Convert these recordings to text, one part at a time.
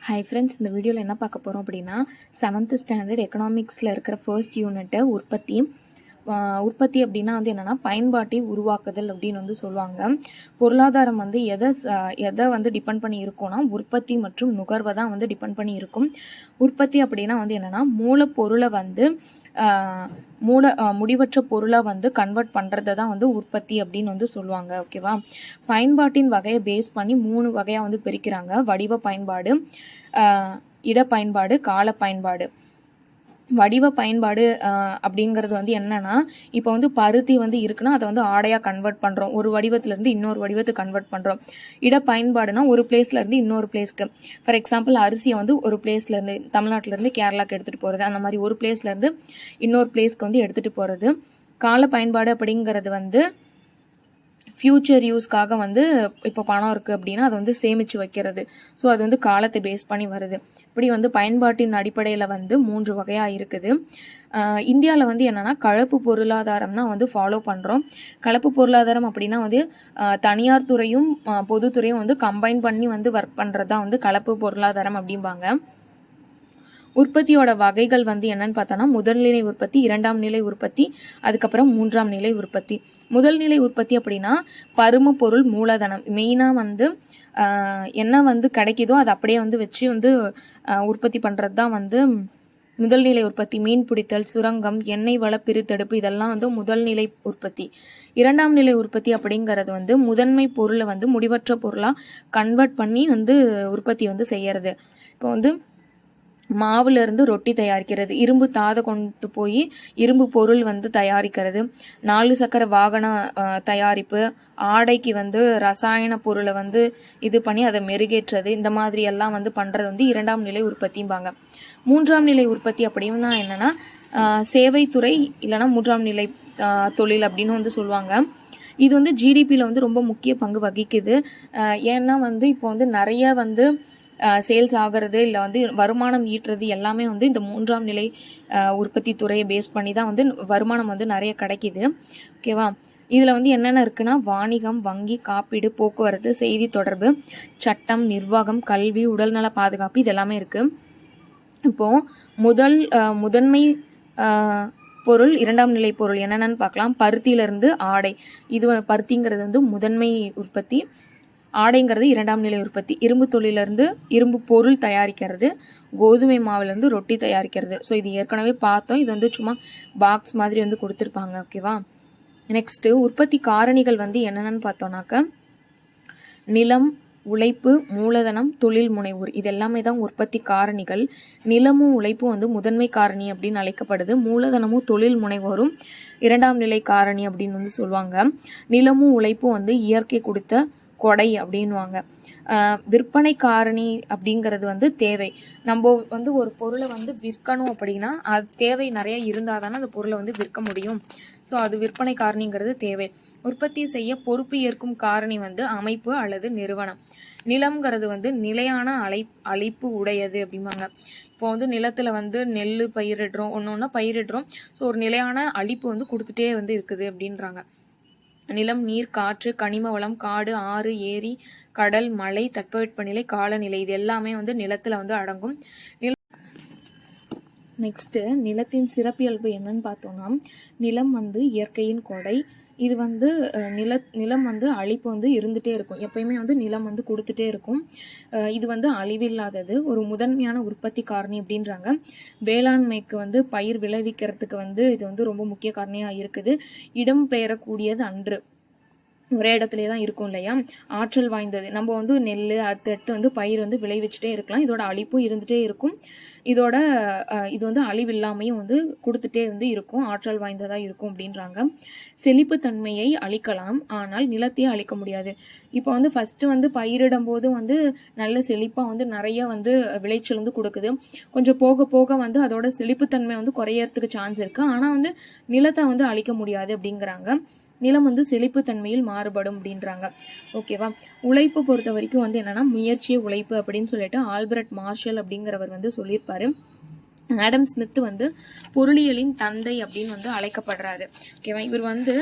Hi friends, இந்த வீடியோவில் என்ன பார்க்க போகிறோம் அப்படின்னா 7th ஸ்டாண்டர்ட் எக்கனாமிக்ஸில் இருக்கிற ஃபர்ஸ்ட் யூனிட்டை உற்பத்தி அப்படின்னா என்னென்னா பயன்பாட்டை உருவாக்குதல் அப்படின்னு சொல்லுவாங்க. பொருளாதாரம் எதை டிபெண்ட் பண்ணி இருக்கும்னா உற்பத்தி மற்றும் நுகர்வை தான் டிபெண்ட் பண்ணி இருக்கும். உற்பத்தி அப்படின்னா என்னென்னா மூலப்பொருளை முடிவற்ற பொருளாக கன்வெர்ட் பண்ணுறதை தான் உற்பத்தி அப்படின்னு சொல்லுவாங்க. ஓகேவா? பயன்பாட்டின் வகையை பேஸ் பண்ணி 3 வகையாக பிரிக்கிறாங்க. வடிவ பயன்பாடு, இட பயன்பாடு, கால பயன்பாடு. வடிவ பயன்பாடு அப்படிங்கிறது என்னன்னா, இப்போ பருத்தி இருக்குன்னா அதை ஆடையாக கன்வெர்ட் பண்ணுறோம். ஒரு வடிவத்திலேருந்து இன்னொரு வடிவத்துக்கு கன்வெர்ட் பண்ணுறோம். இட பயன்பாடுனா ஒரு பிளேஸ்லேருந்து இன்னொரு பிளேஸ்க்கு, ஃபார் எக்ஸாம்பிள் அரிசியை ஒரு பிளேஸ்லேருந்து தமிழ்நாட்டிலேருந்து கேரளாவுக்கு எடுத்துகிட்டு போகிறது, அந்த மாதிரி ஒரு பிளேஸ்லேருந்து இன்னொரு பிளேஸ்க்கு எடுத்துகிட்டு போகிறது. கால பயன்பாடு அப்படிங்கிறது ஃப்யூச்சர் யூஸ்க்காக இப்போ பணம் இருக்குது அப்படின்னா அதை சேமித்து வைக்கிறது. ஸோ அது காலத்தை பேஸ் பண்ணி வருது. இப்படி பயன்பாட்டின் அடிப்படையில் 3 வகையாக இருக்குது. இந்தியாவில் என்னென்னா கலப்பு பொருளாதாரம் தான் ஃபாலோ பண்ணுறோம். கலப்பு பொருளாதாரம் அப்படின்னா தனியார் துறையும் பொதுத்துறையும் கம்பைன் பண்ணி ஒர்க் பண்ணுறது தான் கலப்பு பொருளாதாரம் அப்படிம்பாங்க. உற்பத்தியோட வகைகள் என்னன்னு பார்த்தோன்னா முதல்நிலை உற்பத்தி, 2ஆம் நிலை உற்பத்தி, அதுக்கப்புறம் 3ஆம் நிலை உற்பத்தி. முதல்நிலை உற்பத்தி அப்படின்னா பரும பொருள் மூலதனம், மெயினாக என்ன கிடைக்குதோ அதை அப்படியே வச்சு உற்பத்தி பண்ணுறது தான் முதல்நிலை உற்பத்தி. மீன் பிடித்தல், சுரங்கம், எண்ணெய் வள பிரித்தெடுப்பு, இதெல்லாம் முதல்நிலை உற்பத்தி. 2ஆம் நிலை உற்பத்தி அப்படிங்கிறது முதன்மை பொருளை முடிவற்ற பொருளாக கன்வெர்ட் பண்ணி உற்பத்தி செய்யறது. இப்போ மாவுலேருந்து ரொட்டி தயாரிக்கிறது, இரும்பு தாதை கொண்டு போய் இரும்பு பொருள் தயாரிக்கிறது, 4 சக்கர வாகன தயாரிப்பு, ஆடைக்கு ரசாயன பொருளை இது பண்ணி அதை மெருகேற்றது, இந்த மாதிரி எல்லாம் பண்ணுறது 2ஆம் நிலை உற்பத்திம்பாங்க. 3ஆம் நிலை உற்பத்தி அப்படின்னா என்னென்னா சேவைத்துறை இல்லைன்னா 3ஆம் நிலை தொழில் அப்படின்னு சொல்லுவாங்க. இது ஜிடிபியில் ரொம்ப முக்கிய பங்கு வகிக்குது. ஏன்னா இப்போ நிறைய சேல்ஸ் ஆகிறது இல்லை வருமானம் ஈட்டுறது எல்லாமே இந்த 3ஆம் நிலை உற்பத்தி துறையை பேஸ் பண்ணி தான் வருமானம் நிறைய கிடைக்கிது. ஓகேவா? இதில் என்னென்ன இருக்குன்னா வாணிகம், வங்கி, காப்பீடு, போக்குவரத்து, செய்தி தொடர்பு, சட்டம், நிர்வாகம், கல்வி, உடல்நல பாதுகாப்பு, இது எல்லாமே இருக்குது. இப்போது முதன்மை பொருள், 2ஆம் நிலை பொருள் என்னென்னு பார்க்கலாம். பருத்தியிலிருந்து ஆடை, இது பருத்திங்கிறது முதன்மை உற்பத்தி, ஆடைங்கிறது 2ஆம் நிலை உற்பத்தி. இரும்பு தொழிலிருந்து இரும்பு பொருள் தயாரிக்கிறது, கோதுமை மாவுலேருந்து ரொட்டி தயாரிக்கிறது. ஸோ இது ஏற்கனவே பார்த்தோம். இது சும்மா பாக்ஸ் மாதிரி கொடுத்துருப்பாங்க. ஓகேவா? நெக்ஸ்ட்டு உற்பத்தி காரணிகள் என்னென்னு பார்த்தோன்னாக்க நிலம், உழைப்பு, மூலதனம், தொழில் முனைவோர், இது எல்லாமே தான் உற்பத்தி காரணிகள். நிலமும் உழைப்பும் முதன்மை காரணி அப்படின்னு அழைக்கப்படுது. மூலதனமும் தொழில் முனைவோரும் 2ஆம் நிலை காரணி அப்படின்னு சொல்லுவாங்க. நிலமும் உழைப்பும் இயற்கை கொடுத்த கொடை அப்படின்வாங்க. விற்பனை காரணி அப்படிங்கிறது தேவை. நம்ம ஒரு பொருளை விற்கணும் அப்படின்னா அது தேவை நிறைய இருந்தால் தானே அந்த பொருளை விற்க முடியும். ஸோ அது விற்பனை காரணிங்கிறது தேவை. உற்பத்தி செய்ய பொறுப்பு ஏற்கும் காரணி அமைப்பு அல்லது நிறுவனம். நிலம்ங்கிறது நிலையான அழைப்பு உடையது அப்படிம்பாங்க. இப்போ நிலத்தில் நெல் பயிரிடுறோம், ஒன்று பயிரிடுறோம். ஸோ ஒரு நிலையான அழிப்பு கொடுத்துட்டே இருக்குது அப்படின்றாங்க. நிலம், நீர், காற்று, கனிம வளம், காடு, ஆறு, ஏரி, கடல், மலை, தட்பவெப்பநிலை, காலநிலை, இது எல்லாமே நிலத்தில் அடங்கும். நெக்ஸ்ட்டு நிலத்தின் சிறப்பியல்பு என்னன்னு பார்த்தோம்னா நிலம் இயற்கையின் கொடை. இது நிலம் அழிப்பு இருந்துகிட்டே இருக்கும். எப்பயுமே நிலம் கொடுத்துட்டே இருக்கும். இது அழிவில்லாதது, ஒரு முதன்மையான உற்பத்தி காரணி அப்படின்றாங்க. வேளாண்மைக்கு பயிர் விளைவிக்கிறதுக்கு இது ரொம்ப முக்கிய காரணியாக இருக்குது. இடம் பெயரக்கூடியது அன்று, ஒரே இடத்துல தான் இருக்கும் இல்லையா? ஆற்றல் வாய்ந்தது. நம்ம நெல் அடுத்தடுத்து பயிர் விளைவிச்சுட்டே இருக்கலாம். இதோட அழிப்பும் இருந்துகிட்டே இருக்கும். இது அழிவில்லாமையும் கொடுத்துட்டே இருக்கும். ஆற்றல் வாய்ந்ததாக இருக்கும் அப்படின்றாங்க. செழிப்புத்தன்மையை அழிக்கலாம், ஆனால் நிலத்தையே அழிக்க முடியாது. இப்போ ஃபஸ்ட்டு பயிரிடும் போது நல்ல செழிப்பாக நிறைய விளைச்சல் கொடுக்குது. கொஞ்சம் போக போக அதோட செழிப்புத்தன்மை குறையறதுக்கு சான்ஸ் இருக்குது. ஆனால் நிலத்தை அழிக்க முடியாது அப்படிங்கிறாங்க. நிலம் செழிப்புத்தன்மையில் மாறுபடும் அப்படின்றாங்க. ஓகேவா? உழைப்பு பொறுத்த வரைக்கும் என்னன்னா முயற்சியே உழைப்பு அப்படின்னு சொல்லிட்டு ஆல்பர்ட் மார்ஷல் அப்படிங்கிறவர் சொல்லியிருப்பாரு. ஆடம் ஸ்மித் வந்து பொருளியலின் தந்தை அப்படின்னு வந்து அழைக்கப்படுறாரு. ஓகேவா. இவர் வந்து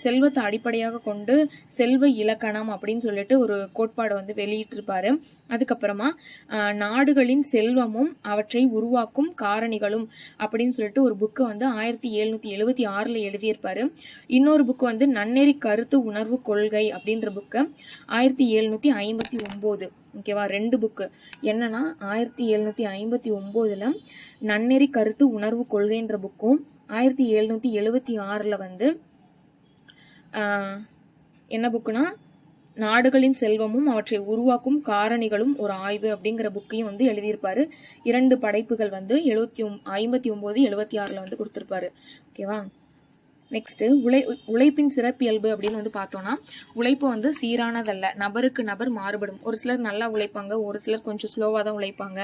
செல்வத்தை அடிப்படையாக கொண்டு செல்வ இலக்கணம் அப்படின்னு சொல்லிட்டு ஒரு கோட்பாடு வந்து வெளியிட்டிருப்பாரு. அதுக்கப்புறமா நாடுகளின் செல்வமும் அவற்றை உருவாக்கும் காரணிகளும் அப்படின்னு சொல்லிட்டு ஒரு புக்கு வந்து 1776 எழுதியிருப்பாரு. இன்னொரு புக்கு வந்து நன்னெறி கருத்து உணர்வு கொள்கை அப்படின்ற புக்கு 1759. ஓகேவா. 2 புக்கு என்னன்னா 1759 நன்னெறி கருத்து உணர்வு கொள்கைன்ற புக்கும் 1776 வந்து என்ன புக்குனா நாடுகளின் செல்வமும் அவற்றை உருவாக்கும் காரணிகளும் ஒரு ஆய்வு அப்படிங்கிற புக்கையும் வந்து எழுதியிருப்பாரு. 2 படைப்புகள் வந்து 59 76 வந்து கொடுத்திருப்பாரு. ஓகேவா. நெக்ஸ்ட் உழைப்பின் சிறப்பியல்பு அப்படின்னு வந்து பார்த்தோம்னா உழைப்பு வந்து சீரானதல்ல, நபருக்கு நபர் மாறுபடும். ஒரு சிலர் நல்லா உழைப்பாங்க, ஒரு சிலர் கொஞ்சம் ஸ்லோவாக தான் உழைப்பாங்க.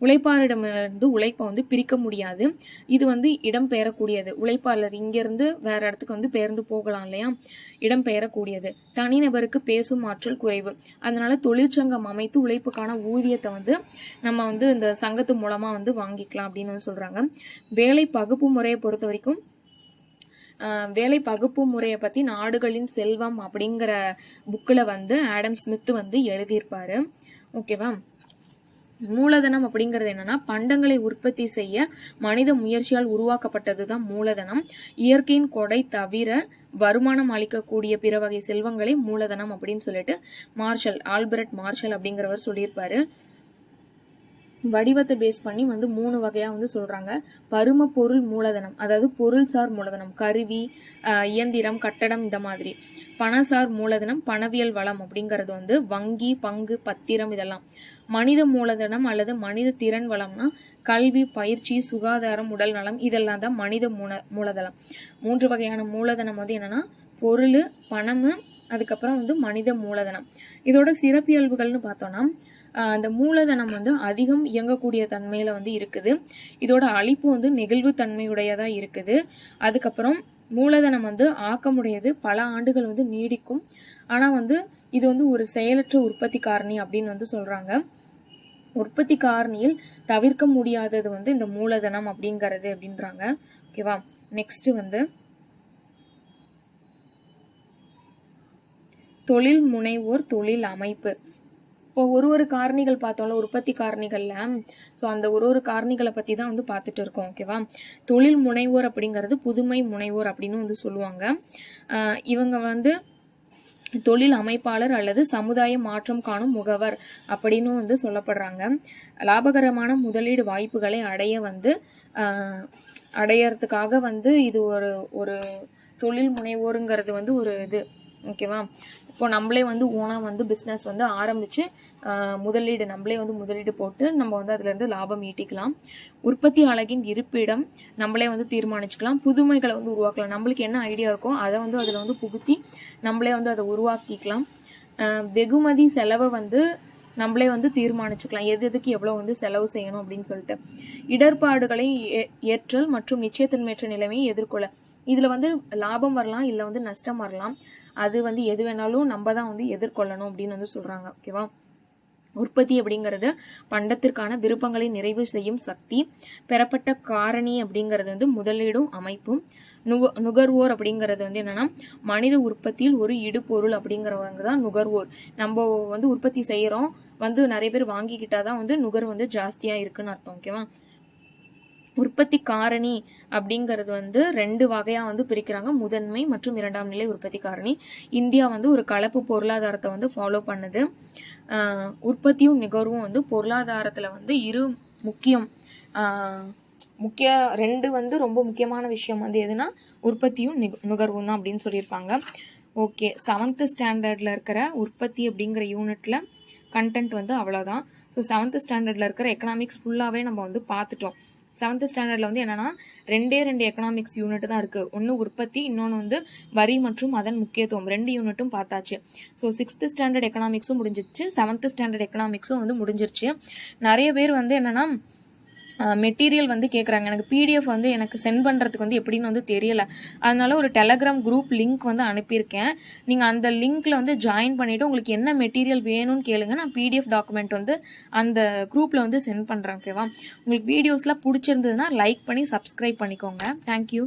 உழைப்பாளரிடமிருந்து உழைப்பை வந்து பிரிக்க முடியாது. இது வந்து இடம் பெயரக்கூடியது. உழைப்பாளர் இங்கிருந்து வேற இடத்துக்கு வந்து பெயர்ந்து போகலாம் இல்லையா, இடம் பெயரக்கூடியது. தனிநபருக்கு பேசும் ஆற்றல் குறைவு. அதனால தொழிற்சங்கம் அமைத்து உழைப்புக்கான ஊதியத்தை வந்து நம்ம வந்து இந்த சங்கத்து மூலமா வந்து வாங்கிக்கலாம் அப்படின்னு வந்து சொல்றாங்க. வேலை பகுப்பு முறையை பொறுத்த வரைக்கும் வேலை பகுப்பு முறையை பத்தி நாடுகளின் செல்வம் அப்படிங்கிற புக்கில் வந்து ஆடம் ஸ்மித் வந்து எழுதியிருப்பாரு. ஓகேவா. மூலதனம் அப்படிங்கிறது என்னன்னா பண்டங்களை உற்பத்தி செய்ய மனித முயற்சியால் உருவாக்கப்பட்டதுதான் மூலதனம். இயற்கையின் கொடை தவிர வருமானம் அளிக்கக்கூடிய பிற வகை செல்வங்களை மூலதனம் அப்படின்னு சொல்லிட்டு ஆல்பர்ட் மார்ஷல் அப்படிங்கிறவர் சொல்லியிருப்பாரு. வடிவத்தை பேஸ் பண்ணி வந்து 3 வகையா வந்து சொல்றாங்க. பரும பொருள் மூலதனம், அதாவது பொருள்சார் மூலதனம், கருவி, இயந்திரம், கட்டடம், இந்த மாதிரி. பணசார் மூலதனம், பணவியல் வளம் அப்படிங்கிறது வந்து வங்கி, பங்கு, பத்திரம், இதெல்லாம். மனித மூலதனம் அல்லது மனித திறன் வளம்னா கல்வி, பயிற்சி, சுகாதாரம், உடல் நலம், இதெல்லாம் தான் மனித மூலதனம். 3 வகையான மூலதனம் வந்து என்னன்னா பொருள், பணம், அதுக்கப்புறம் வந்து மனித மூலதனம். இதோட சிறப்பியல்புகள்னு பார்த்தோம்னா அந்த மூலதனம் வந்து அதிகம் இயங்கக்கூடிய தன்மையில வந்து இருக்குது. இதோட அழிப்பு வந்து நெகிழ்வு தன்மையுடையதா இருக்குது. அதுக்கப்புறம் மூலதனம் வந்து ஆக்கமுடையது, பல ஆண்டுகள் வந்து நீடிக்கும். ஆனா வந்து இது வந்து ஒரு செயலற்ற உற்பத்தி காரணி அப்படின்னு வந்து சொல்றாங்க. உற்பத்தி காரணியில் தவிர்க்க முடியாதது வந்து இந்த மூலதனம் அப்படிங்கிறது அப்படின்றாங்க. ஓகேவா. நெக்ஸ்ட் வந்து தொழில் முனைவோர் தொழில் அமைப்பு. இப்போ ஒரு காரணிகள் பார்த்தோம்ல உற்பத்தி காரணிகள்ல, ஸோ அந்த ஒரு காரணிகளை பத்தி தான் வந்து பார்த்துட்டு இருக்கோம். ஓகேவா. தொழில் முனைவோர் அப்படிங்கிறது புதுமை முனைவோர் அப்படின்னு வந்து சொல்லுவாங்க. இவங்க வந்து தொழில் அமைப்பாளர் அல்லது சமுதாய மாற்றம் காணும் முகவர் அப்படின்னு வந்து சொல்லப்படுறாங்க. லாபகரமான முதலீடு வாய்ப்புகளை அடையறதுக்காக வந்து இது ஒரு தொழில் முனைவோருங்கிறது வந்து ஒரு இது. ஓகேவா. இப்போ நம்மளே வந்து ஓனா வந்து பிஸ்னஸ் வந்து ஆரம்பிச்சு நம்மளே வந்து முதலீடு போட்டு நம்ம வந்து அதுல இருந்து லாபம் ஈட்டிக்கலாம். உற்பத்தி அலகின் இருப்பிடம் நம்மளே வந்து தீர்மானிச்சுக்கலாம். புதுமைகளை வந்து உருவாக்கலாம். நம்மளுக்கு என்ன ஐடியா இருக்கோ அதை வந்து அதுல வந்து புகுத்தி நம்மளே வந்து அதை உருவாக்கிக்கலாம். வெகுமதி செலவை வந்து நம்மளே வந்து தீர்மானிச்சுக்கலாம், எதுக்கு எவ்வளவு வந்து செலவு செய்யணும் அப்படின்னு சொல்லிட்டு. இடர்பாடுகளை ஏற்றல் மற்றும் நிச்சயத்தன்மையற்ற நிலைமையை எதிர்கொள்ள. இதுல வந்து லாபம் வரலாம், இல்ல வந்து நஷ்டம் வரலாம். அது வந்து எது வேணாலும் நம்ம தான் வந்து எதிர்கொள்ளணும் அப்படின்னு வந்து சொல்றாங்க. ஓகேவா. உற்பத்தி அப்படிங்கிறது பண்டத்திற்கான விருப்பங்களை நிறைவு செய்யும் சக்தி. பெறப்பட்ட காரணி அப்படிங்கிறது வந்து முதலீடும் அமைப்பும். நுகர்வோர் அப்படிங்கிறது வந்து என்னன்னா மனித உற்பத்தியில் ஒரு இடுபொருள் அப்படிங்கிறவங்க தான் நுகர்வோர். நம்ம வந்து உற்பத்தி செய்யறோம், வந்து நிறைய பேர் வாங்கிக்கிட்டாதான் வந்து நுகர்வு வந்து ஜாஸ்தியா இருக்குன்னு அர்த்தம். ஓகேவா. உற்பத்தி காரணி அப்படிங்கிறது வந்து 2 வகையா வந்து பிரிக்கிறாங்க, முதன்மை மற்றும் 2ஆம் நிலை உற்பத்தி காரணி. இந்தியா வந்து ஒரு கலப்பு பொருளாதாரத்தை வந்து ஃபாலோ பண்ணுது. உற்பத்தியும் நுகர்வும் வந்து பொருளாதாரத்துல வந்து முக்கிய 2 வந்து ரொம்ப முக்கியமான விஷயம் வந்து எதுனா உற்பத்தியும் நுகர்வும் தான் அப்படின்னு சொல்லியிருப்பாங்க. ஓகே. 7th ஸ்டாண்டர்ட்ல இருக்கிற உற்பத்தி அப்படிங்கிற யூனிட்ல கண்டென்ட் வந்து அவ்வளவுதான். ஸோ 7th ஸ்டாண்டர்ட்ல இருக்கிற எக்கனாமிக்ஸ் ஃபுல்லாவே நம்ம வந்து பார்த்துட்டோம். 7th ஸ்டாண்டர்ட்ல வந்து என்னன்னா 2 எக்கனாமிக்ஸ் யூனிட் தான் இருக்கு. ஒன்னு உற்பத்தி, இன்னொன்னு வந்து வரி மற்றும் அதன் முக்கியத்துவம். 2 யூனிட்டும் பார்த்தாச்சு. ஸோ 6th ஸ்டாண்டர்ட் எக்கனாமிக்ஸும் முடிஞ்சிருச்சு, 7th ஸ்டாண்டர்ட் எக்கனாமிக்ஸும் வந்து முடிஞ்சிருச்சு. நிறைய பேர் வந்து என்னன்னா மெட்டீரியல் வந்து கேட்குறாங்க. எனக்கு பிடிஎஃப் வந்து எனக்கு சென்ட் பண்ணுறதுக்கு வந்து எப்படின்னு வந்து தெரியல. அதனால ஒரு டெலகிராம் குரூப் லிங்க் வந்து அனுப்பியிருக்கேன். நீங்கள் அந்த லிங்க்கில் வந்து ஜாயின் பண்ணிவிட்டு உங்களுக்கு என்ன மெட்டீரியல் வேணும்னு கேளுங்க. நான் பிடிஎஃப் டாக்குமெண்ட் வந்து அந்த குரூப்பில் வந்து சென்ட் பண்ணுறேன். ஓகேவா? உங்களுக்கு வீடியோஸ்லாம் பிடிச்சிருந்ததுன்னா லைக் பண்ணி சப்ஸ்கிரைப் பண்ணிக்கோங்க. தேங்க்யூ.